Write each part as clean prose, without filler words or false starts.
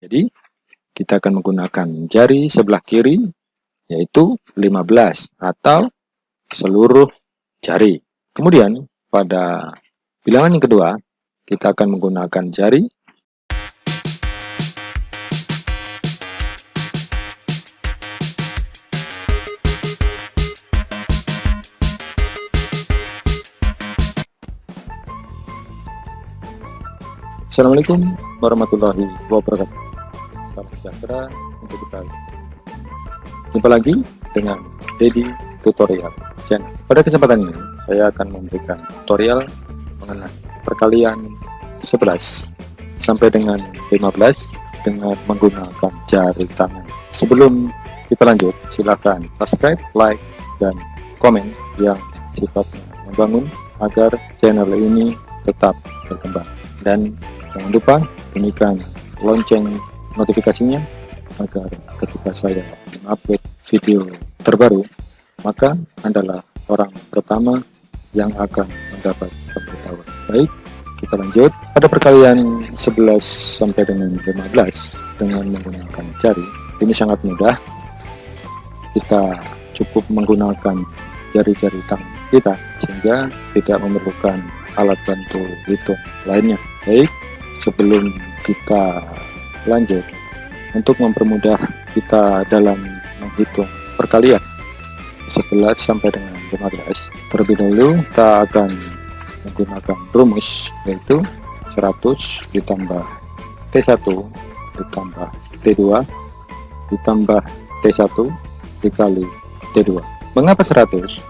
Jadi, kita akan menggunakan jari sebelah kiri, yaitu 15 atau seluruh jari. Kemudian, pada bilangan yang kedua, kita akan menggunakan jari Assalamualaikum warahmatullahi wabarakatuh. Salam sejahtera untuk kita. Jumpa lagi dengan Dedi Tutorial Channel. Pada kesempatan ini, saya akan memberikan tutorial mengenai perkalian 11 sampai dengan 15 dengan menggunakan jari tangan. Sebelum kita lanjut, silakan subscribe, like, dan komen yang sifatnya membangun agar channel ini tetap berkembang. Dan jangan lupa bunyikan lonceng notifikasinya agar ketika saya mengupload video terbaru, maka Anda orang pertama yang akan mendapat pemberitahuan. Baik, kita lanjut. Pada perkalian 11 sampai dengan 15 dengan menggunakan jari, ini sangat mudah. Kita cukup menggunakan jari-jari tangan kita sehingga tidak memerlukan alat bantu hitung lainnya. Baik, sebelum kita lanjut, untuk mempermudah kita dalam menghitung perkalian 11 sampai dengan 15, terlebih dahulu kita akan menggunakan rumus, yaitu 100 ditambah T1 ditambah T2 ditambah T1 dikali T2. Mengapa 100?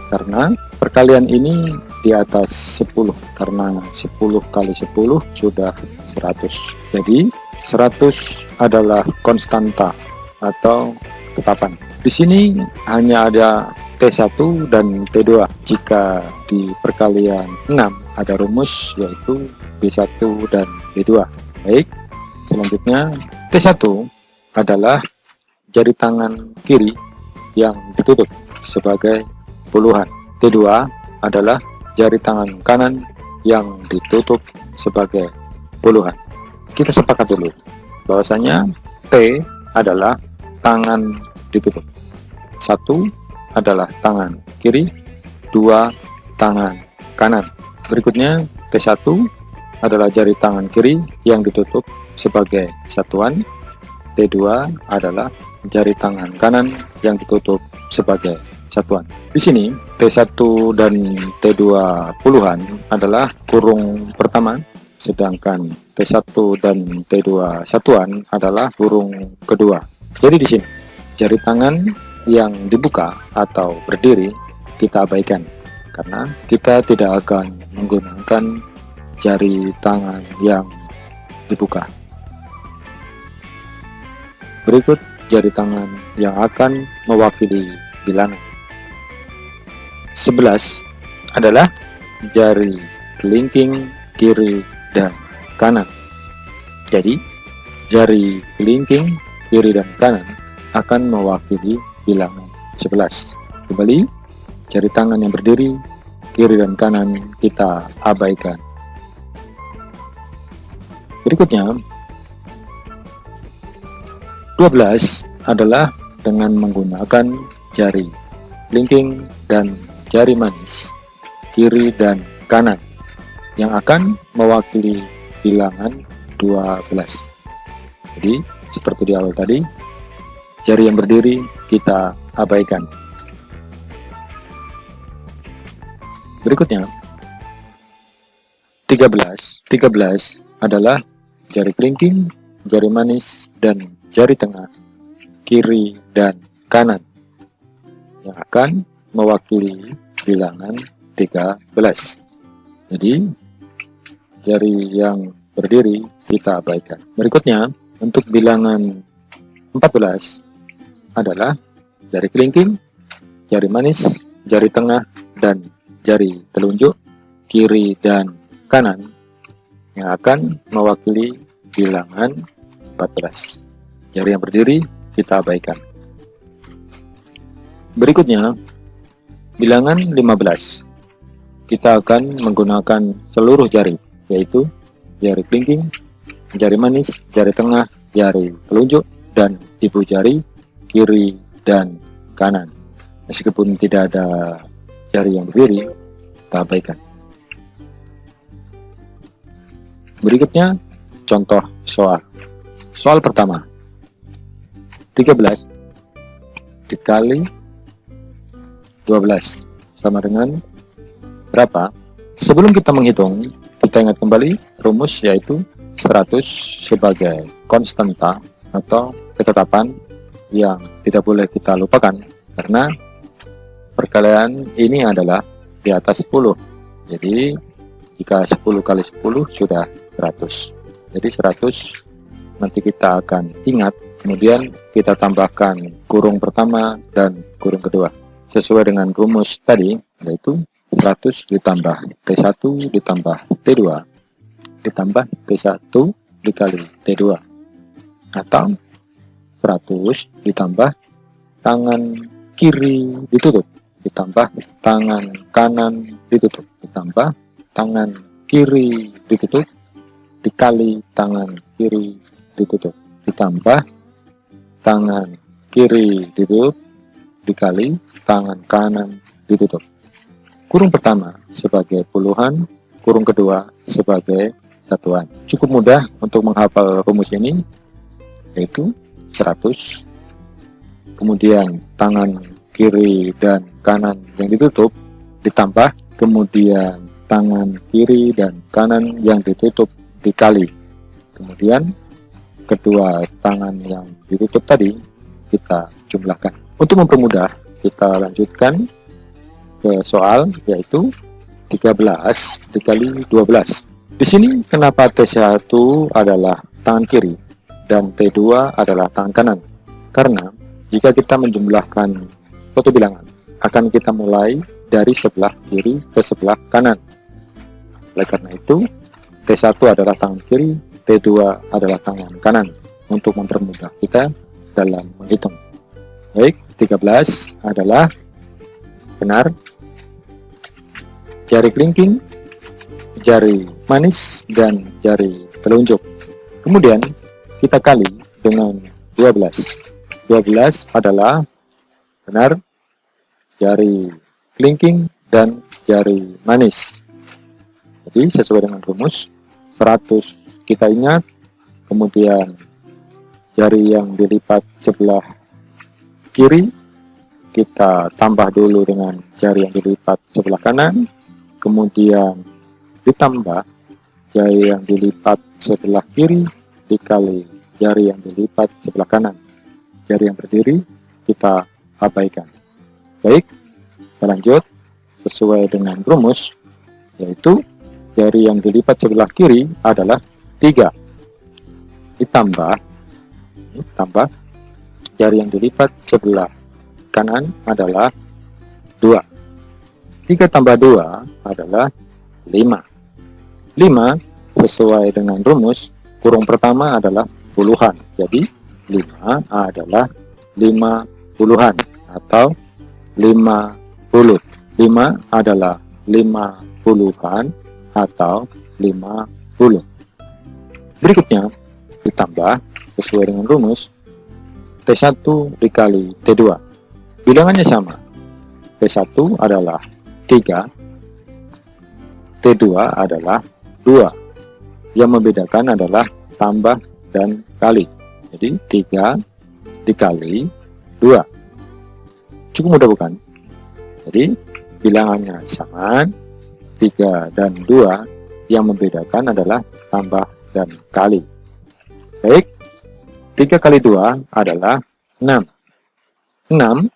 Karena perkalian ini di atas 10, karena 10 kali 10 sudah 100. Jadi 100 adalah konstanta atau tetapan. Di sini hanya ada T1 dan T2. Jika di perkalian 6 ada rumus, yaitu B1 dan B2. Baik, selanjutnya T1 adalah jari tangan kiri yang ditutup sebagai puluhan. T2 adalah jari tangan kanan yang ditutup sebagai puluhan. Kita sepakat dulu bahwasanya T adalah tangan ditutup. 1 adalah tangan kiri, 2 tangan kanan. Berikutnya T1 adalah jari tangan kiri yang ditutup sebagai satuan. T2 adalah jari tangan kanan yang ditutup sebagai satuan. Di sini T1 dan T2 puluhan adalah kurung pertama, sedangkan T1 dan T2 satuan adalah kurung kedua. Jadi di sini jari tangan yang dibuka atau berdiri kita abaikan karena kita tidak akan menggunakan jari tangan yang dibuka. Berikut jari tangan yang akan mewakili bilangan. 11 adalah jari kelingking kiri dan kanan. Jadi, jari kelingking kiri dan kanan akan mewakili bilangan 11. Kembali, jari tangan yang berdiri kiri dan kanan kita abaikan. Berikutnya, 12 adalah dengan menggunakan jari kelingking dan jari manis kiri dan kanan yang akan mewakili bilangan 12. Jadi seperti di awal tadi, jari yang berdiri kita abaikan. Berikutnya 13 adalah jari kelingking, jari manis, dan jari tengah kiri dan kanan yang akan mewakili bilangan 13. Jadi jari yang berdiri kita abaikan. Berikutnya untuk bilangan 14 adalah jari kelingking, jari manis, jari tengah, dan jari telunjuk kiri dan kanan yang akan mewakili bilangan 14. Jari yang berdiri kita abaikan. Berikutnya bilangan 15. Kita akan menggunakan seluruh jari, yaitu jari kelingking, jari manis, jari tengah, jari telunjuk, dan ibu jari kiri dan kanan. Meskipun tidak ada jari yang berdiri, kita abaikan. Berikutnya contoh soal. Soal pertama, 13 dikali 12 sama dengan berapa? Sebelum kita menghitung, kita ingat kembali rumus, yaitu 100 sebagai konstanta atau ketetapan yang tidak boleh kita lupakan, karena perkalian ini adalah di atas 10. Jadi jika 10 kali 10 sudah 100. Jadi 100 nanti kita akan ingat, kemudian kita tambahkan kurung pertama dan kurung kedua sesuai dengan rumus tadi, yaitu 100 ditambah T1 ditambah T2 ditambah T1 dikali T2, atau 100 ditambah tangan kiri ditutup ditambah tangan kanan ditutup ditambah tangan kiri ditutup dikali tangan kiri ditutup ditambah tangan kiri ditutup dikali tangan kanan ditutup. Kurung pertama sebagai puluhan, kurung kedua sebagai satuan. Cukup mudah untuk menghafal rumus ini, yaitu 100, kemudian tangan kiri dan kanan yang ditutup ditambah, kemudian tangan kiri dan kanan yang ditutup dikali, kemudian kedua tangan yang ditutup tadi kita jumlahkan. Untuk mempermudah, kita lanjutkan ke soal, yaitu 13 dikali 12. Di sini kenapa T1 adalah tangan kiri dan T2 adalah tangan kanan? Karena jika kita menjumlahkan suatu bilangan, akan kita mulai dari sebelah kiri ke sebelah kanan. Oleh karena itu, T1 adalah tangan kiri, T2 adalah tangan kanan, untuk mempermudah kita dalam menghitung. Baik, 13 adalah benar. Jari kelingking, jari manis, dan jari telunjuk. Kemudian kita kali dengan 12. 12 adalah benar jari kelingking dan jari manis. Jadi sesuai dengan rumus, 100 kita ingat, kemudian jari yang dilipat sebelah kiri kita tambah dulu dengan jari yang dilipat sebelah kanan, kemudian ditambah jari yang dilipat sebelah kiri dikali jari yang dilipat sebelah kanan. Jari yang berdiri kita abaikan. Baik, kita lanjut sesuai dengan rumus, yaitu jari yang dilipat sebelah kiri adalah 3 ditambah jari yang dilipat sebelah kanan adalah 2. 3 tambah 2 adalah 5. 5 sesuai dengan rumus, kurung pertama adalah puluhan. Jadi 5 adalah 5 puluhan atau 50. 5 adalah 5 puluhan atau 50. Berikutnya ditambah sesuai dengan rumus, T1 dikali T2. Bilangannya sama. T1 adalah 3, T2 adalah 2. Yang membedakan adalah tambah dan kali. Jadi 3 dikali 2. Cukup mudah bukan? Jadi bilangannya sama, 3 dan 2. Yang membedakan adalah tambah dan kali. Baik, 3 kali 2 adalah 6. 6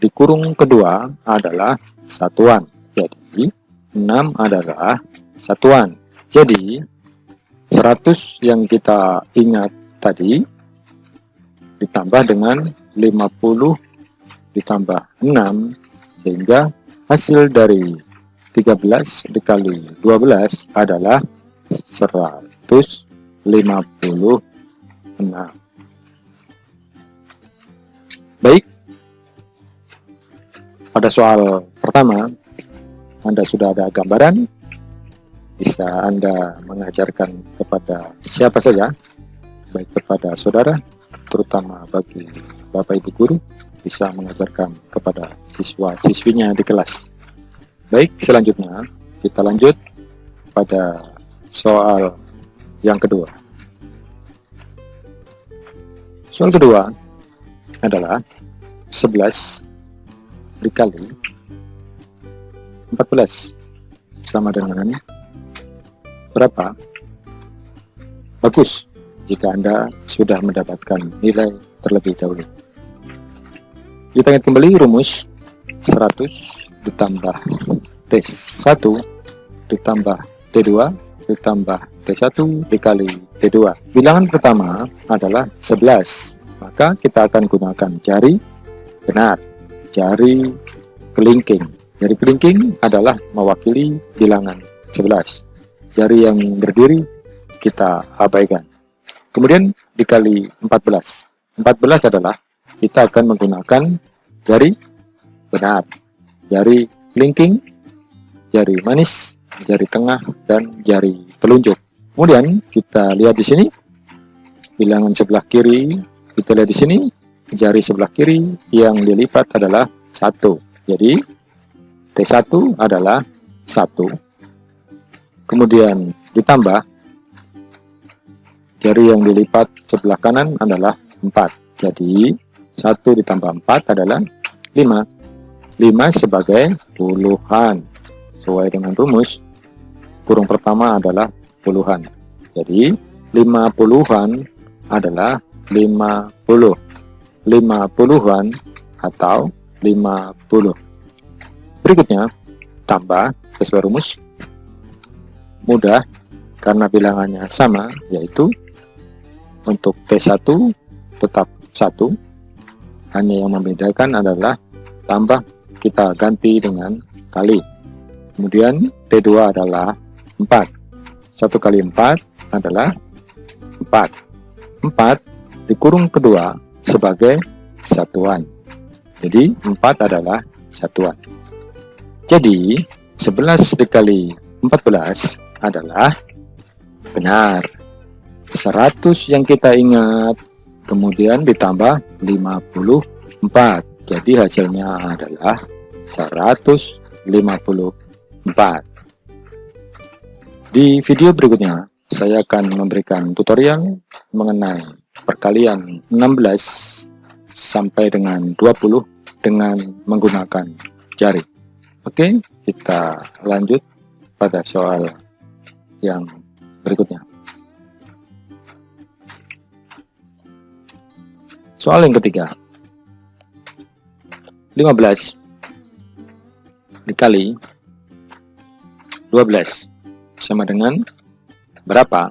dikurung kedua adalah satuan. Jadi 6 adalah satuan. Jadi 100 yang kita ingat tadi ditambah dengan 50 ditambah 6, sehingga hasil dari 13 dikali 12 adalah 156. Baik, pada soal pertama Anda sudah ada gambaran bisa Anda mengajarkan kepada siapa saja, baik kepada saudara, terutama bagi Bapak Ibu guru, bisa mengajarkan kepada siswa-siswinya di kelas. Baik, selanjutnya kita lanjut pada soal yang kedua. Soal kedua adalah 11 dikali 14 sama dengan berapa? Bagus jika Anda sudah mendapatkan nilai terlebih dahulu. Kita ingat kembali rumus 100 ditambah T1 ditambah T2 ditambah T1 dikali T2. Bilangan pertama adalah 11, maka kita akan gunakan jari genap, jari kelingking. Jari kelingking adalah mewakili bilangan 11. Jari yang berdiri kita abaikan. Kemudian dikali 14. 14 adalah kita akan menggunakan jari genap, jari kelingking, jari manis, jari tengah, dan jari telunjuk. Kemudian kita lihat di sini bilangan sebelah kiri. Kita lihat di sini jari sebelah kiri yang dilipat adalah 1. Jadi T1 adalah 1. Kemudian ditambah jari yang dilipat sebelah kanan adalah 4. Jadi 1 ditambah 4 adalah 5. 5 sebagai puluhan. Sesuai dengan rumus, kurung pertama adalah puluhan. Jadi 5 puluhan adalah 50. 5 puluhan atau 50. Berikutnya, tambah sesuai rumus. Mudah karena bilangannya sama, yaitu untuk T1 tetap 1. Hanya yang membedakan adalah tambah kita ganti dengan kali. Kemudian T2 adalah 4. 1 kali 4 adalah 4. 4 dikurung kedua sebagai satuan. Jadi 4 adalah satuan. Jadi 11 dikali 14 adalah benar. 100 yang kita ingat, kemudian ditambah 54. Jadi hasilnya adalah 154. Di video berikutnya, saya akan memberikan tutorial mengenai perkalian 16 sampai dengan 20 dengan menggunakan jari. Oke, kita lanjut pada soal yang berikutnya. Soal yang ketiga. 15 dikali 12 sama dengan berapa?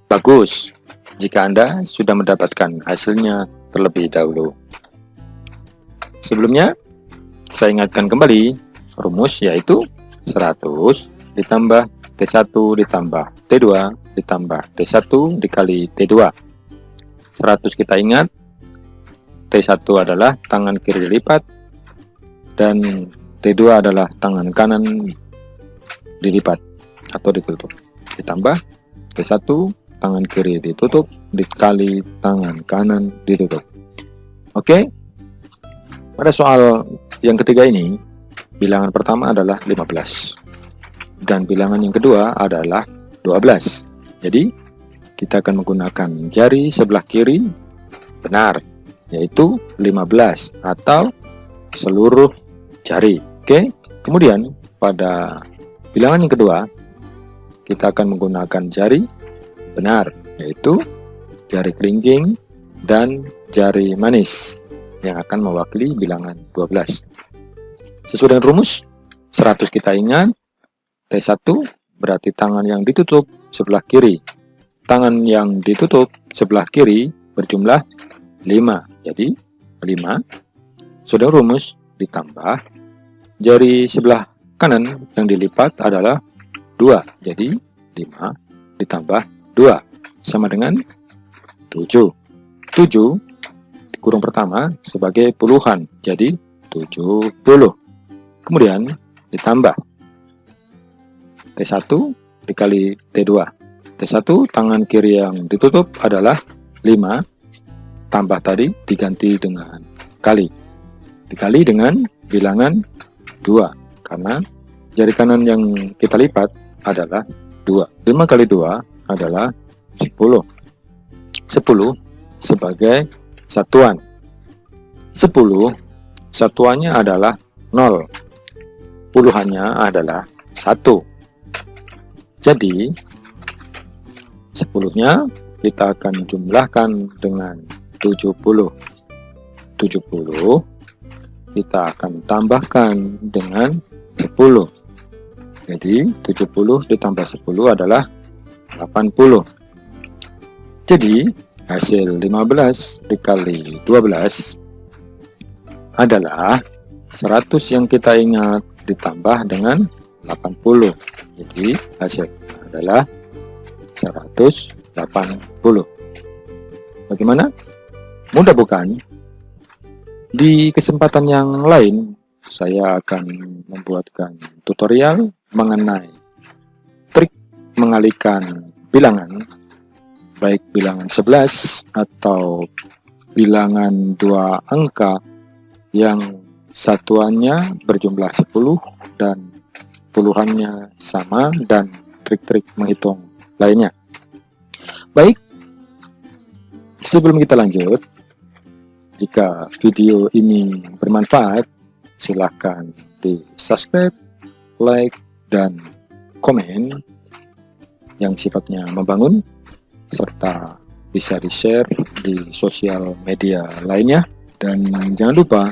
Bagus jika Anda sudah mendapatkan hasilnya terlebih dahulu. Sebelumnya, saya ingatkan kembali rumus, yaitu 100 ditambah T1 ditambah T2 ditambah T1 dikali T2. 100 kita ingat, T1 adalah tangan kiri dilipat dan T2 adalah tangan kanan dilipat atau ditutup. Ditambah T1 tangan kiri ditutup dikali tangan kanan ditutup. Oke. Pada soal yang ketiga ini, bilangan pertama adalah 15 dan bilangan yang kedua adalah 12. Jadi kita akan menggunakan jari sebelah kiri benar, yaitu 15 atau seluruh jari. Oke. Kemudian pada bilangan yang kedua kita akan menggunakan jari benar, yaitu jari kelingking dan jari manis yang akan mewakili bilangan 12. Sesuai dengan rumus, 100 kita ingat, T1 berarti tangan yang ditutup sebelah kiri. Tangan yang ditutup sebelah kiri berjumlah 5. Jadi 5. Sesuai dengan rumus, ditambah jari sebelah kanan yang dilipat adalah 2. Jadi 5 ditambah 2 sama dengan 7. 7 dikurung pertama sebagai puluhan, jadi 70. Kemudian ditambah T1 dikali T2. T1 tangan kiri yang ditutup adalah 5, tambah tadi diganti dengan kali. Dikali dengan bilangan 2, karena jari kanan yang kita lipat adalah 2. 5 kali 2 adalah 10. 10 sebagai satuan. 10 satuannya adalah 0. Puluhannya adalah 1. Jadi 10-nya kita akan jumlahkan dengan 70. 70 kita akan tambahkan dengan 10. Jadi 70 ditambah 10 adalah 80. Jadi hasil 15 dikali 12 adalah 100 yang kita ingat ditambah dengan 80. Jadi hasilnya adalah 180. Bagaimana? Mudah bukan? Di kesempatan yang lain, saya akan membuatkan tutorial mengenai trik mengalihkan bilangan, baik bilangan 11 atau bilangan 2 angka yang satuannya berjumlah 10 dan puluhannya sama, dan trik-trik menghitung lainnya. Baik, sebelum kita lanjut, jika video ini bermanfaat, silahkan di subscribe, like, dan komen yang sifatnya membangun, serta bisa di-share di sosial media lainnya. Dan jangan lupa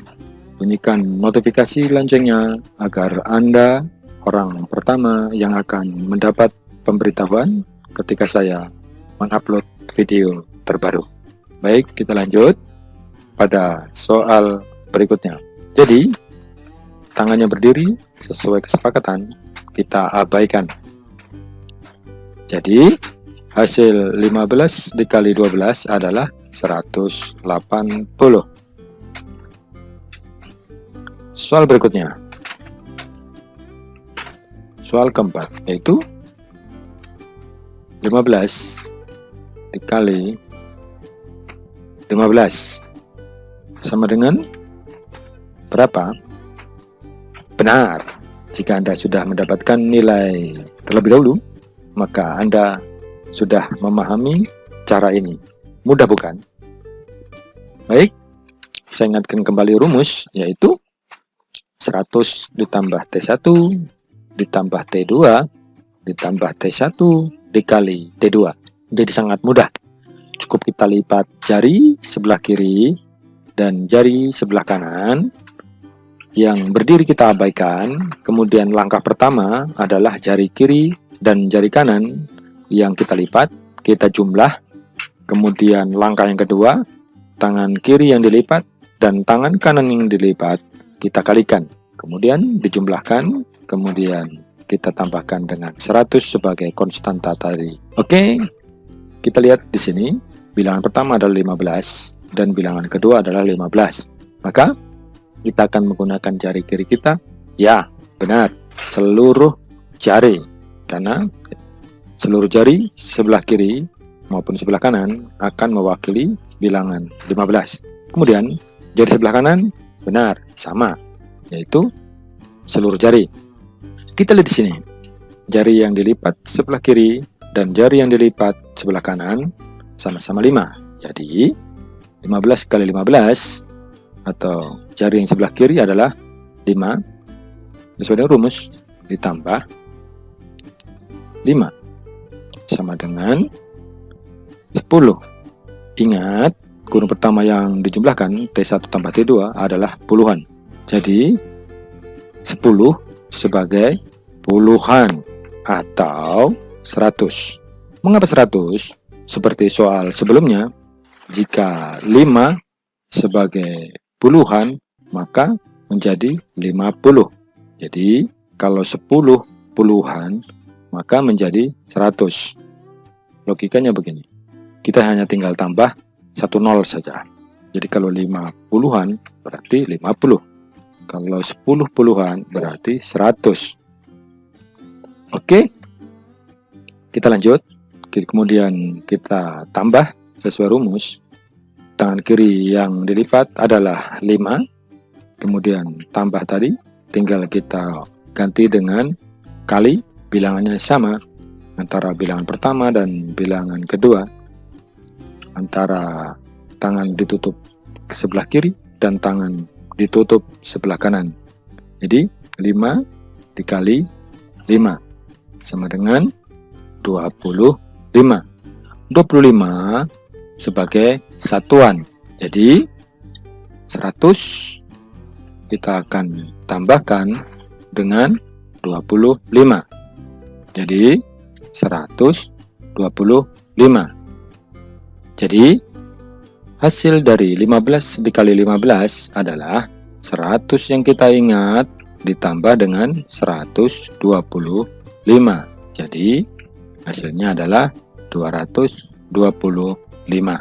bunyikan notifikasi loncengnya agar Anda orang pertama yang akan mendapat pemberitahuan ketika saya mengupload video terbaru. Baik, kita lanjut pada soal berikutnya. Jadi, tangannya berdiri sesuai kesepakatan, kita abaikan. Jadi, hasil 15 dikali 12 adalah 180. Soal berikutnya. Soal keempat, yaitu 15 dikali 15 sama dengan berapa? Benar. Jika Anda sudah mendapatkan nilai terlebih dahulu, maka Anda sudah memahami cara ini. Mudah bukan? Baik, saya ingatkan kembali rumus, yaitu 100 ditambah T1 ditambah T2 ditambah T1 dikali T2. Jadi sangat mudah. Cukup kita lipat jari sebelah kiri dan jari sebelah kanan. Yang berdiri kita abaikan. Kemudian langkah pertama adalah jari kiri dan jari kanan yang kita lipat, kita jumlah. Kemudian langkah yang kedua, tangan kiri yang dilipat dan tangan kanan yang dilipat kita kalikan. Kemudian dijumlahkan, kemudian kita tambahkan dengan 100 sebagai konstanta tadi. Oke, kita lihat di sini. Bilangan pertama adalah 15 dan bilangan kedua adalah 15. Maka kita akan menggunakan jari kiri kita. Ya, benar, seluruh jari. Karena seluruh jari sebelah kiri maupun sebelah kanan akan mewakili bilangan 15. Kemudian jari sebelah kanan benar sama, yaitu seluruh jari. Kita lihat di sini. Jari yang dilipat sebelah kiri dan jari yang dilipat sebelah kanan sama-sama 5. Jadi 15 kali 15 atau jari yang sebelah kiri adalah 5 sesuai dengan rumus, ditambah 5 sama dengan 10. Ingat, kurung pertama yang dijumlahkan T1 tambah T2 adalah puluhan. Jadi 10 sebagai puluhan atau 100. Mengapa 100? Seperti soal sebelumnya, jika 5 sebagai puluhan, maka menjadi 50. Jadi, kalau 10 puluhan, maka menjadi 100. Logikanya begini. Kita hanya tinggal tambah 1 nol saja. Jadi, kalau 5 puluhan, berarti 50. Kalau 10 puluhan, berarti 100. Oke? kita lanjut. Kemudian kita tambah sesuai rumus. Tangan kiri yang dilipat adalah 5. Kemudian tambah tadi, tinggal kita ganti dengan kali, bilangannya sama antara bilangan pertama dan bilangan kedua, antara tangan ditutup ke sebelah kiri dan tangan ditutup sebelah kanan. Jadi 5 dikali 5 sama dengan 25. 25 sebagai satuan. Jadi 100 kita akan tambahkan dengan 25. Jadi 125. Jadi hasil dari 15 dikali 15 adalah 100 yang kita ingat ditambah dengan 125. Jadi hasilnya adalah 225.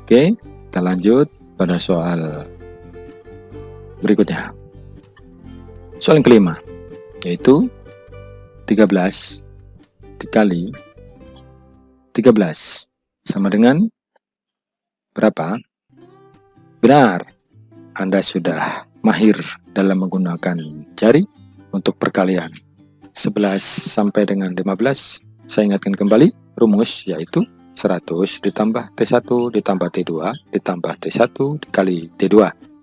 Oke, kita lanjut pada soal berikutnya. Soal yang kelima, yaitu 13 dikali 13 sama dengan berapa? Benar, Anda sudah mahir dalam menggunakan jari untuk perkalian 11 sampai dengan 15. Saya ingatkan kembali rumus, yaitu 100 ditambah T1 ditambah T2 ditambah T1 dikali T2.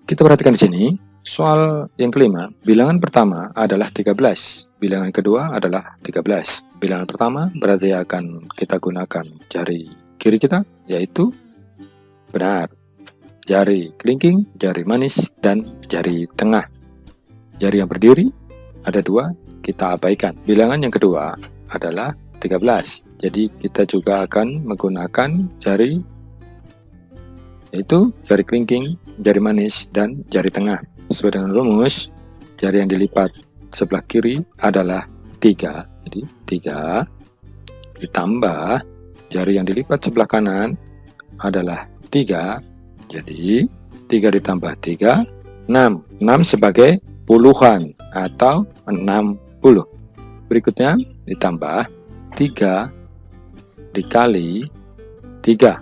Kita perhatikan di sini, soal yang kelima, bilangan pertama adalah 13, bilangan kedua adalah 13. Bilangan pertama berarti akan kita gunakan jari kiri kita, yaitu benar, jari kelingking, jari manis, dan jari tengah. Jari yang berdiri ada 2, kita abaikan. Bilangan yang kedua adalah 13. Jadi kita juga akan menggunakan jari, yaitu jari kelingking, jari manis, dan jari tengah. Sesuai dengan rumus, jari yang dilipat sebelah kiri adalah 3. Jadi 3 ditambah jari yang dilipat sebelah kanan adalah 3. Jadi 3 ditambah 3, 6. 6 sebagai puluhan atau 60. Berikutnya ditambah 3 dikali 3.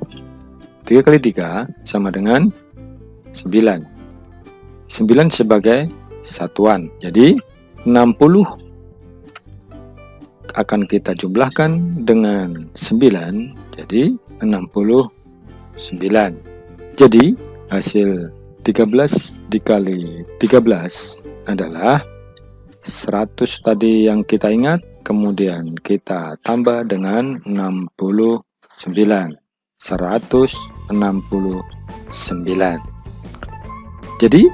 3 kali 3 sama dengan 9. 9 sebagai satuan. Jadi 60 akan kita jumlahkan dengan 9. Jadi 69. Jadi hasil 13 dikali 13 adalah 100 tadi yang kita ingat, kemudian kita tambah dengan 69. 169. Jadi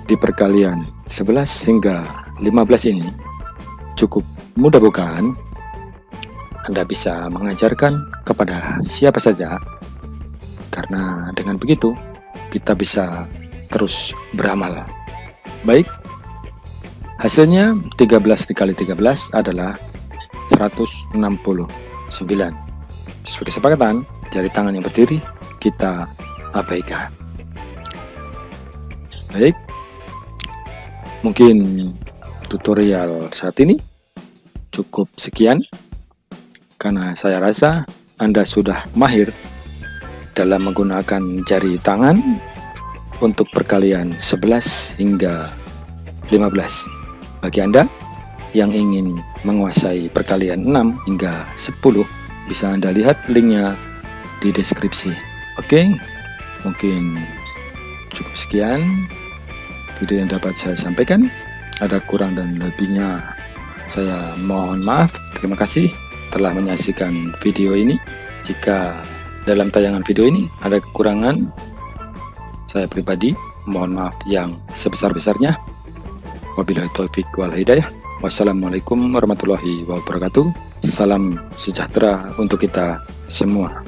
di perkalian 11 hingga 15 ini cukup mudah, bukan? Anda bisa mengajarkan kepada siapa saja, karena dengan begitu kita bisa terus beramal. Baik, hasilnya 13 dikali 13 adalah 169. Sesuai kesepakatan, jari tangan yang berdiri kita abaikan. Baik, mungkin tutorial saat ini cukup sekian, karena saya rasa Anda sudah mahir dalam menggunakan jari tangan untuk perkalian 11 hingga 15. Bagi Anda yang ingin menguasai perkalian 6 hingga 10, bisa Anda lihat linknya di deskripsi. Oke, mungkin cukup sekian video yang dapat saya sampaikan. Ada kurang dan lebihnya saya mohon maaf. Terima kasih telah menyaksikan video ini. Jika dalam tayangan video ini ada kekurangan, saya pribadi mohon maaf yang sebesar-besarnya. Wabillahi taufiq wal hidayah. Wassalamualaikum warahmatullahi wabarakatuh. Salam sejahtera untuk kita semua.